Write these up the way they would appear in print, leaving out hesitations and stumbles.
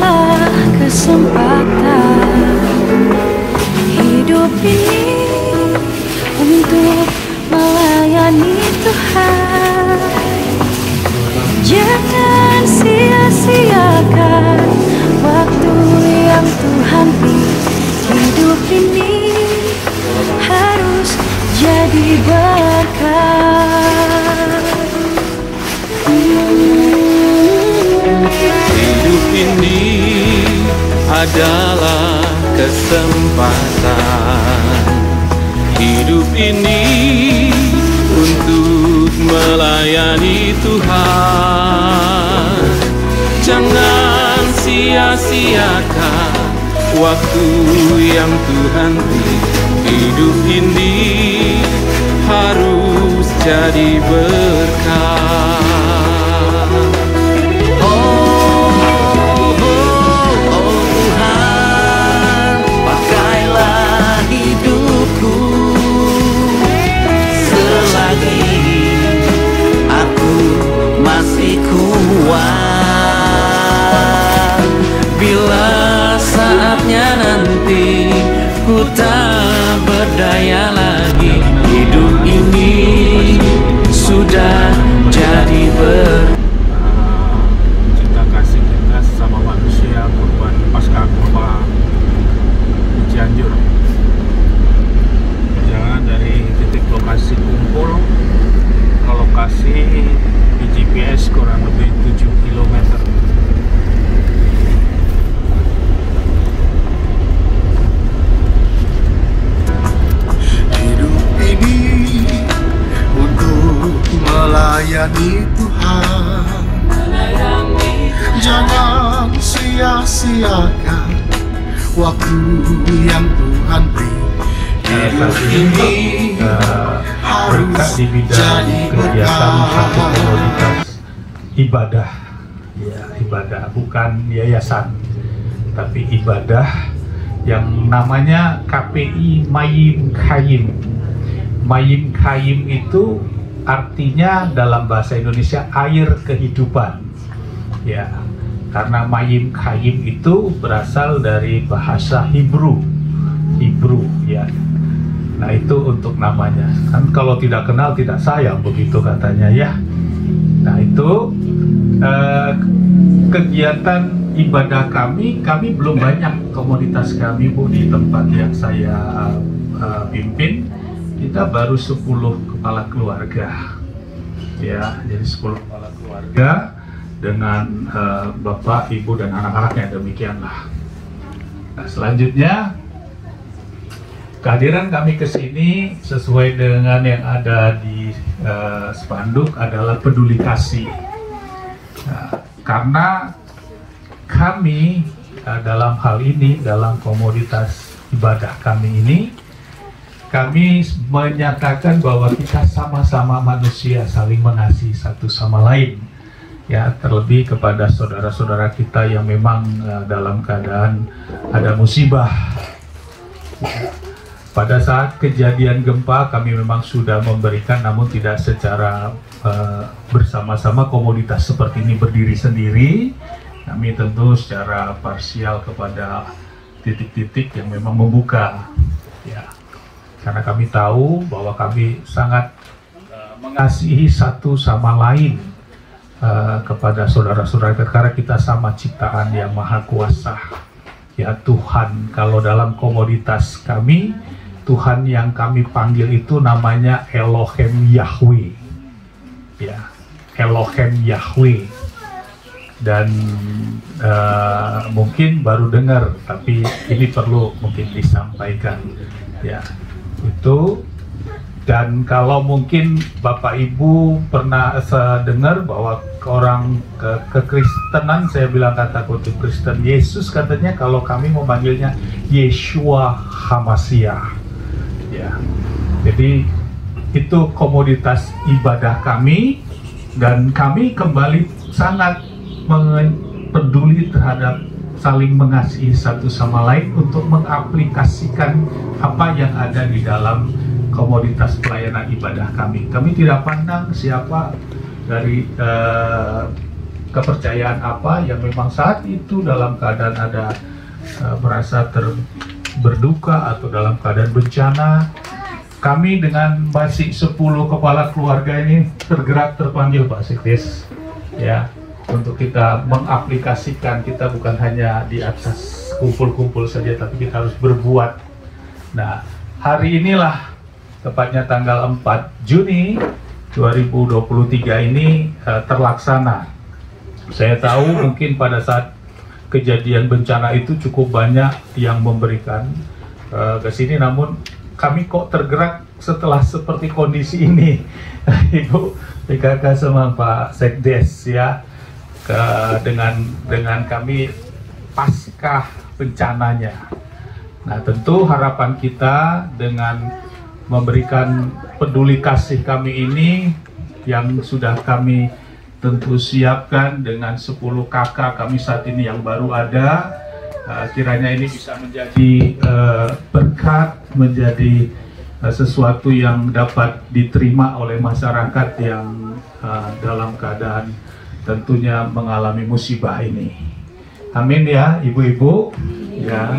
adalah kesempatan hidup ini untuk melayani Tuhan. Jangan sia-siakan waktu yang Tuhan beri. Hidup ini harus jadi berkat. Hidup ini adalah kesempatan. Hidup ini untuk melayani Tuhan. Jangan sia-siakan waktu yang Tuhan beri. Hidup ini harus jadi berkat. Bila saatnya nanti ku tak berdaya lagi, hidup ini sudah jadi cinta kasih kita sama manusia, korban pasca gempa di Cianjur. Perjalanan dari titik lokasi kumpul ke lokasi di GPS kurang lebih 7 km. Melayani Tuhan, jangan sia-siakan waktu yang Tuhan beri. Hidup ini berkat di bidang kegiatan satu komunitas ibadah, ya ibadah bukan yayasan, tapi ibadah yang namanya KPI Mayim Khayim. Mayim Khayim itu artinya dalam bahasa Indonesia air kehidupan, ya, karena Mayim Khayim itu berasal dari bahasa Hebrew, ya. Nah itu untuk namanya. Kan kalau tidak kenal tidak sayang, begitu katanya ya. Nah itu kegiatan ibadah kami belum banyak komunitas kami Bu di tempat yang saya pimpin. Kita baru 10 kepala keluarga, ya, jadi 10 kepala keluarga dengan bapak, ibu, dan anak-anaknya, demikianlah. Nah, selanjutnya kehadiran kami ke sini sesuai dengan yang ada di spanduk adalah peduli kasih. Nah, karena kami dalam hal ini, dalam komoditas ibadah kami ini, kami menyatakan bahwa kita sama-sama manusia, saling mengasihi satu sama lain, ya, terlebih kepada saudara-saudara kita yang memang dalam keadaan ada musibah. Pada saat kejadian gempa kami memang sudah memberikan, namun tidak secara bersama-sama komunitas seperti ini berdiri sendiri. Kami tentu secara parsial kepada titik-titik yang memang membuka, ya. Karena kami tahu bahwa kami sangat mengasihi satu sama lain kepada saudara-saudara, karena kita sama ciptaan yang maha kuasa, ya Tuhan. Kalau dalam komoditas kami, Tuhan yang kami panggil itu namanya Elohim Yahweh, ya, Elohim Yahweh. Dan mungkin baru dengar, tapi ini perlu mungkin disampaikan, ya. Itu. Dan kalau mungkin Bapak Ibu pernah dengar bahwa orang kekristenan, saya bilang kata kutip Kristen, Yesus katanya kalau kami memanggilnya Yeshua HaMashiach, ya. Jadi itu komoditas ibadah kami, dan kami kembali sangat peduli terhadap saling mengasihi satu sama lain untuk mengaplikasikan apa yang ada di dalam komoditas pelayanan ibadah kami. Kami tidak pandang siapa dari kepercayaan apa yang memang saat itu dalam keadaan ada merasa berduka atau dalam keadaan bencana, kami dengan masih 10 kepala keluarga ini tergerak terpanggil Pak Sekdes, ya, untuk kita mengaplikasikan. Kita bukan hanya di atas kumpul-kumpul saja, tapi kita harus berbuat. Nah, hari inilah tepatnya tanggal 4 Juni 2023 ini terlaksana. Saya tahu mungkin pada saat kejadian bencana itu cukup banyak yang memberikan ke sini, namun kami kok tergerak setelah seperti kondisi ini, Ibu PKK sama Pak Sekdes, ya, dengan kami pasca bencananya. Nah, tentu harapan kita dengan memberikan peduli kasih kami ini yang sudah kami tentu siapkan dengan 10 kakak kami saat ini yang baru ada, kiranya ini bisa menjadi berkat, menjadi sesuatu yang dapat diterima oleh masyarakat yang dalam keadaan tentunya mengalami musibah ini. Amin ya ibu-ibu, ya.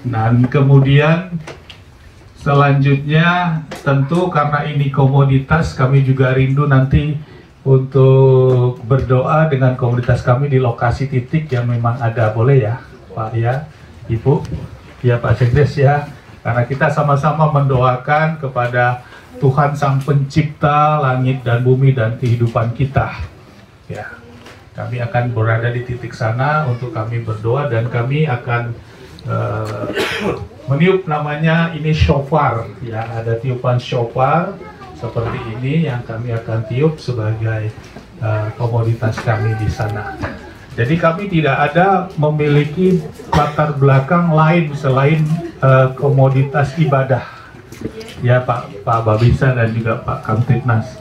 Dan kemudian selanjutnya tentu karena ini komoditas, kami juga rindu nanti untuk berdoa dengan komunitas kami di lokasi titik yang memang ada. Boleh ya Pak, ya Ibu, ya Pak Sekdes, ya, karena kita sama-sama mendoakan kepada Tuhan Sang Pencipta langit dan bumi dan kehidupan kita, ya. Kami akan berada di titik sana untuk kami berdoa, dan kami akan meniup, namanya ini shofar, ya, ada tiupan shofar seperti ini yang kami akan tiup sebagai komoditas kami di sana. Jadi kami tidak ada memiliki latar belakang lain selain komoditas ibadah, ya Pak Babisa dan juga Pak Kamtipnas.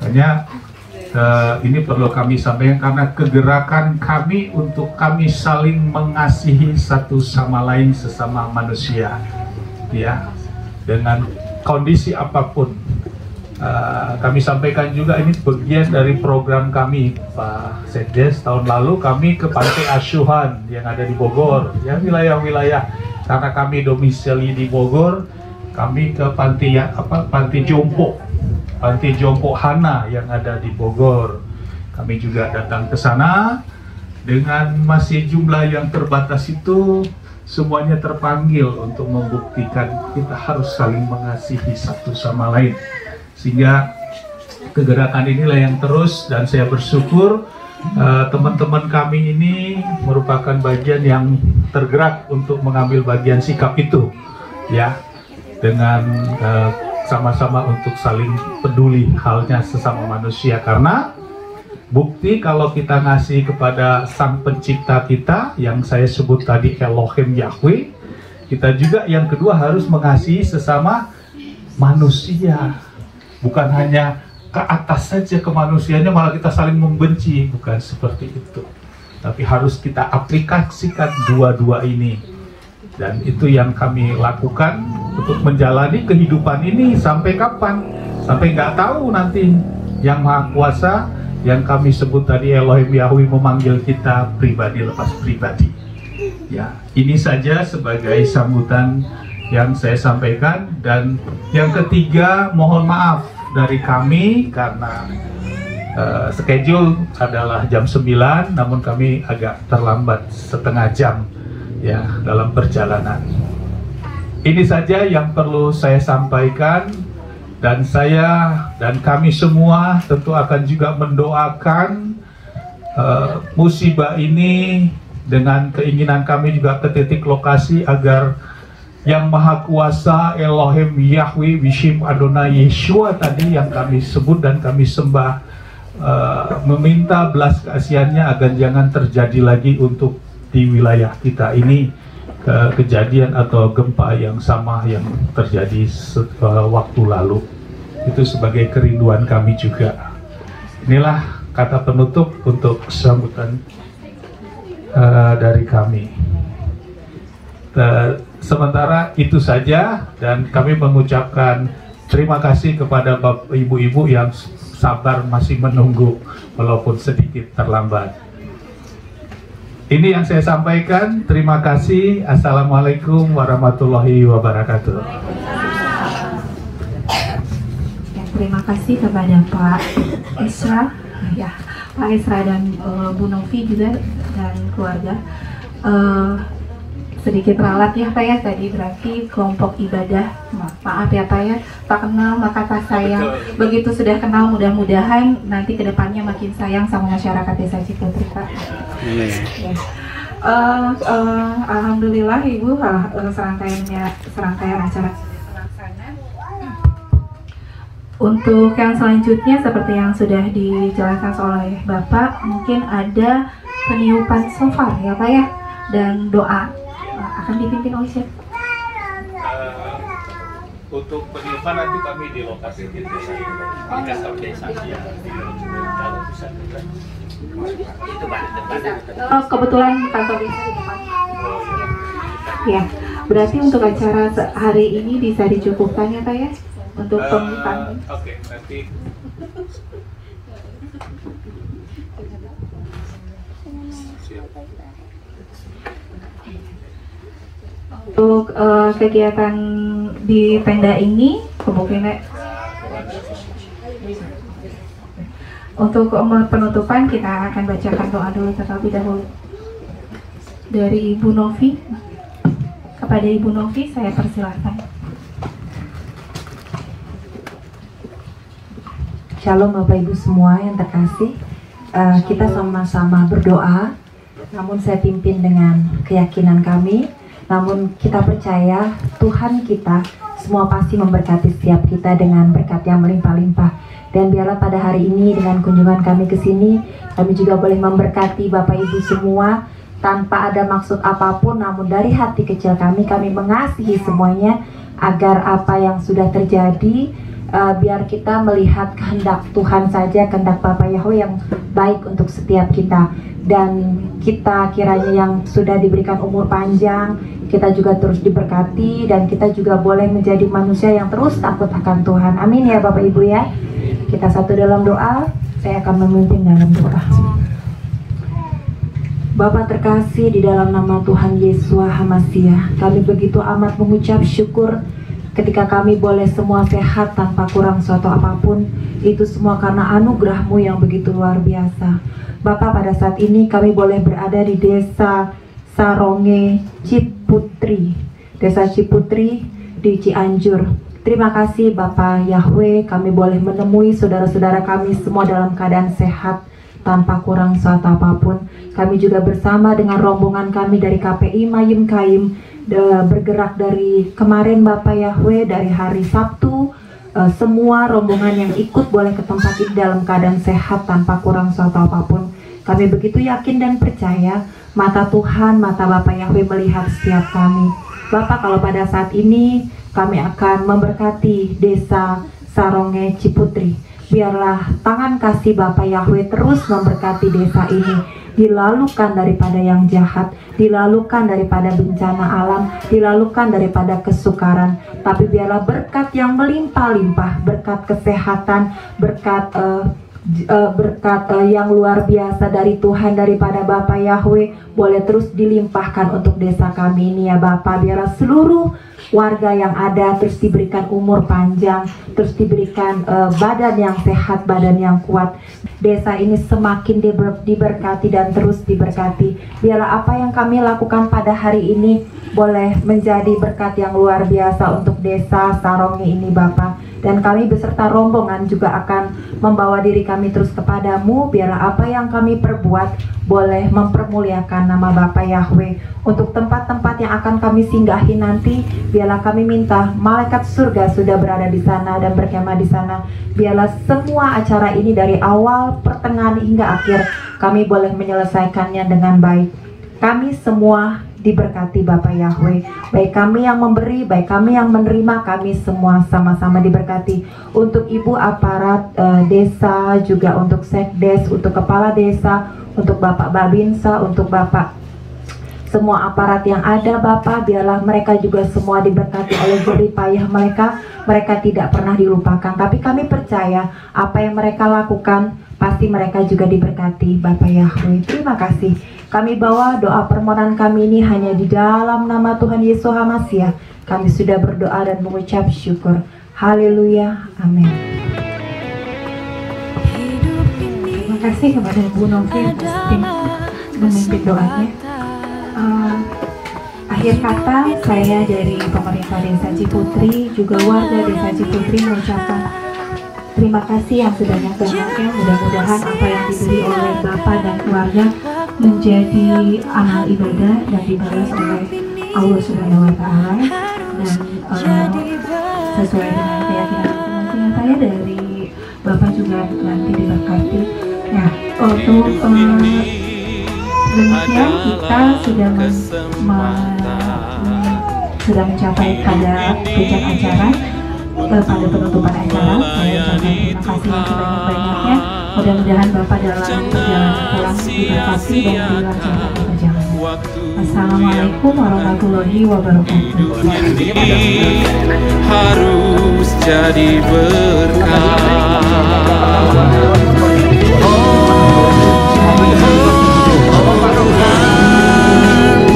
Makanya ini perlu kami sampaikan karena kegerakan kami untuk kami saling mengasihi satu sama lain sesama manusia, ya, dengan kondisi apapun. Kami sampaikan juga ini bagian dari program kami Pak Sekdes. Tahun lalu kami ke Panti Asuhan yang ada di Bogor, ya, wilayah-wilayah, karena kami domisili di Bogor, kami ke Panti Jompo Hana yang ada di Bogor. Kami juga datang ke sana dengan masih jumlah yang terbatas itu, semuanya terpanggil untuk membuktikan kita harus saling mengasihi satu sama lain. Sehingga kegerakan inilah yang terus, dan saya bersyukur teman-teman kami ini merupakan bagian yang tergerak untuk mengambil bagian sikap itu, ya, dengan sama-sama untuk saling peduli halnya sesama manusia. Karena bukti kalau kita ngasih kepada Sang Pencipta kita yang saya sebut tadi, Elohim Yahweh, kita juga yang kedua harus mengasihi sesama manusia. Bukan hanya ke atas saja kemanusiaannya malah kita saling membenci, bukan seperti itu. Tapi harus kita aplikasikan dua-dua ini. Dan itu yang kami lakukan untuk menjalani kehidupan ini sampai kapan? Sampai nggak tahu nanti Yang Maha Kuasa yang kami sebut tadi Elohim Yahweh memanggil kita pribadi lepas pribadi. Ya, ini saja sebagai sambutan yang saya sampaikan. Dan yang ketiga, mohon maaf dari kami karena schedule adalah jam 9, namun kami agak terlambat setengah jam, ya, dalam perjalanan. Ini saja yang perlu saya sampaikan, dan saya dan kami semua tentu akan juga mendoakan musibah ini dengan keinginan kami juga ke titik lokasi agar Yang Maha Kuasa Elohim Yahweh Bishim Adonai Yeshua tadi yang kami sebut dan kami sembah, meminta belas kasihannya agar jangan terjadi lagi untuk di wilayah kita ini kejadian atau gempa yang sama yang terjadi waktu lalu. Itu sebagai kerinduan kami juga. Inilah kata penutup untuk sambutan dari kami. Sementara itu saja, dan kami mengucapkan terima kasih kepada ibu-ibu yang sabar masih menunggu walaupun sedikit terlambat. Ini yang saya sampaikan. Terima kasih. Assalamualaikum warahmatullahi wabarakatuh. Ya, terima kasih kepada Pak Isra, ya, Pak Isra dan Bu Novi juga dan keluarga. Sedikit ralat ya Pak ya, tadi berarti kelompok ibadah, maaf ya Pak ya, tak kenal maka tak sayang. Begitu sudah kenal, mudah-mudahan nanti kedepannya makin sayang sama masyarakat Desa Ciputri Pak. Ya. Alhamdulillah Ibu, serangkaian acara terlaksana. Untuk yang selanjutnya seperti yang sudah dijelaskan oleh Bapak, mungkin ada peniupan shofar ya Pak ya, dan doa akan dipimpin oleh siapa? Untuk peniupan nanti kami di lokasi di desa di kantor desa ya, kalau bisa juga. Itu Pak, kebetulan kantor desa di depan. Ya, berarti untuk acara hari ini bisa dicukupkan ya Pak ya, untuk pembukaan. Oke, nanti. Untuk kegiatan di tenda ini kemungkinan untuk penutupan kita akan bacakan doa dulu terlebih dahulu dari Ibu Novi. Kepada Ibu Novi saya persilahkan. Shalom Bapak Ibu semua yang terkasih. Kita sama-sama berdoa, namun saya pimpin dengan keyakinan kami. Namun kita percaya Tuhan kita semua pasti memberkati setiap kita dengan berkat yang melimpah-limpah. Dan biarlah pada hari ini dengan kunjungan kami ke sini, kami juga boleh memberkati Bapak Ibu semua tanpa ada maksud apapun, namun dari hati kecil kami mengasihi semuanya agar apa yang sudah terjadi biar kita melihat kehendak Tuhan saja, kehendak Bapa Yahweh yang baik untuk setiap kita. Dan kita kiranya yang sudah diberikan umur panjang, kita juga terus diberkati, dan kita juga boleh menjadi manusia yang terus takut akan Tuhan. Amin ya Bapak Ibu ya. Kita satu dalam doa, saya akan memimpin dalam doa. Bapa terkasih, di dalam nama Tuhan Yesua HaMasiah, kami begitu amat mengucap syukur ketika kami boleh semua sehat tanpa kurang suatu apapun. Itu semua karena anugerah-Mu yang begitu luar biasa. Bapa, pada saat ini kami boleh berada di desa Saronge Ciputri, desa Ciputri di Cianjur. Terima kasih Bapak Yahweh, kami boleh menemui saudara-saudara kami semua dalam keadaan sehat tanpa kurang suatu apapun. Kami juga bersama dengan rombongan kami dari KPI Mayim Kaim bergerak dari kemarin Bapak Yahweh, dari hari Sabtu. Semua rombongan yang ikut boleh ke tempat ini dalam keadaan sehat tanpa kurang suatu apapun. Kami begitu yakin dan percaya mata Tuhan, mata Bapak Yahweh melihat setiap kami. Bapak, kalau pada saat ini kami akan memberkati desa Saronge Ciputri, biarlah tangan kasih Bapak Yahweh terus memberkati desa ini, dilalukan daripada yang jahat, dilalukan daripada bencana alam, dilalukan daripada kesukaran, tapi biarlah berkat yang melimpah-limpah, berkat kesehatan, berkat yang luar biasa dari Tuhan, daripada Bapak Yahweh boleh terus dilimpahkan untuk desa kami ini ya Bapak. Biarlah seluruh warga yang ada terus diberikan umur panjang, terus diberikan badan yang sehat, badan yang kuat. Desa ini semakin diberkati dan terus diberkati. Biarlah apa yang kami lakukan pada hari ini boleh menjadi berkat yang luar biasa untuk desa Saronge ini Bapak. Dan kami beserta rombongan juga akan membawa diri kami terus kepadamu. Biarlah apa yang kami perbuat boleh mempermuliakan nama Bapa Yahweh. Untuk tempat-tempat yang akan kami singgahi nanti, biarlah kami minta malaikat surga sudah berada di sana dan berkemah di sana. Biarlah semua acara ini dari awal, pertengahan hingga akhir kami boleh menyelesaikannya dengan baik. Kami semua diberkati Bapak Yahweh, baik kami yang memberi, baik kami yang menerima, kami semua sama-sama diberkati. Untuk ibu aparat desa, juga untuk sekdes, untuk kepala desa, untuk Bapak Babinsa, untuk Bapak semua aparat yang ada Bapa, biarlah mereka juga semua diberkati oleh jerih payah mereka. Mereka tidak pernah dilupakan, tapi kami percaya apa yang mereka lakukan pasti mereka juga diberkati Bapa Yahweh. Terima kasih. Kami bawa doa permohonan kami ini hanya di dalam nama Tuhan Yesus HaMasiah. Kami sudah berdoa dan mengucap syukur. Haleluya. Amin. Terima kasih kepada Bu Novi atas memimpin doanya. Akhir kata, saya dari pemerintah Desa Ciputri, juga warga Desa Ciputri mengucapkan terima kasih yang sebanyak-banyaknya. Mudah-mudahan apa yang diberi oleh Bapak dan keluarga menjadi amal ibadah dan dibalas oleh Allah Subhanahu wa Ta'ala, dan sesuai dengan keyakinan masing-masing saya dari Bapak juga nanti diberkati. Nah, untuk demikian kita sudah mencapai pada puncak acara, pada penutupan acara. Saya ucapkan terima kasih yang sebanyak-banyaknya. Mudah-mudahan Bapak dalam perjalanan pulang diberkati dan dilancarkan perjalanan. Assalamualaikum warahmatullahi wabarakatuh. Harus jadi berkah.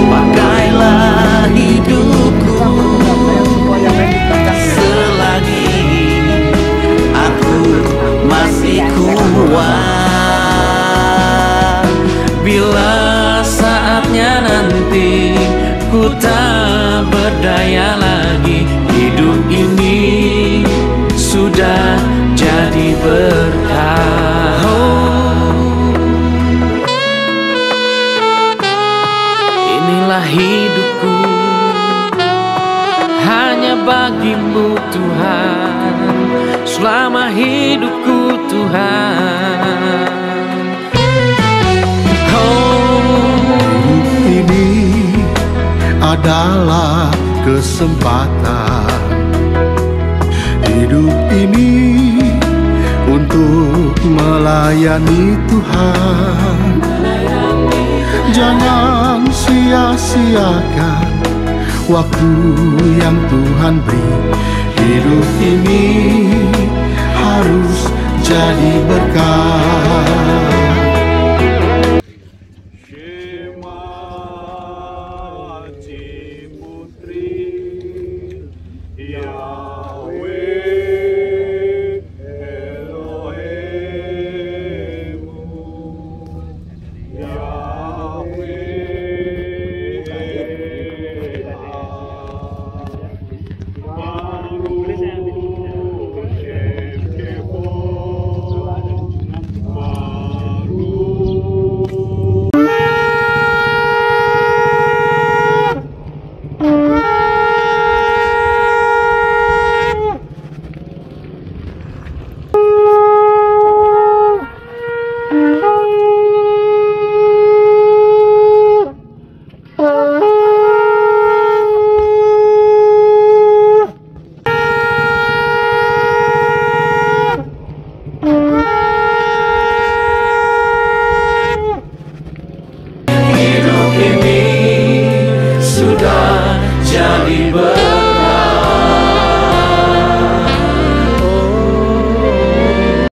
Pakailah hidupku selagi aku masih kuat. Bila saatnya nanti ku tak berdaya lagi, hidup ini sudah jadi berkah. Inilah hidupku hanya bagimu Tuhan, selama hidupku Tuhan. Ini adalah kesempatan hidup ini untuk melayani Tuhan. Jangan sia-siakan waktu yang Tuhan beri. Hidup ini harus jadi berkah. Hidup ini sudah jadi berkah.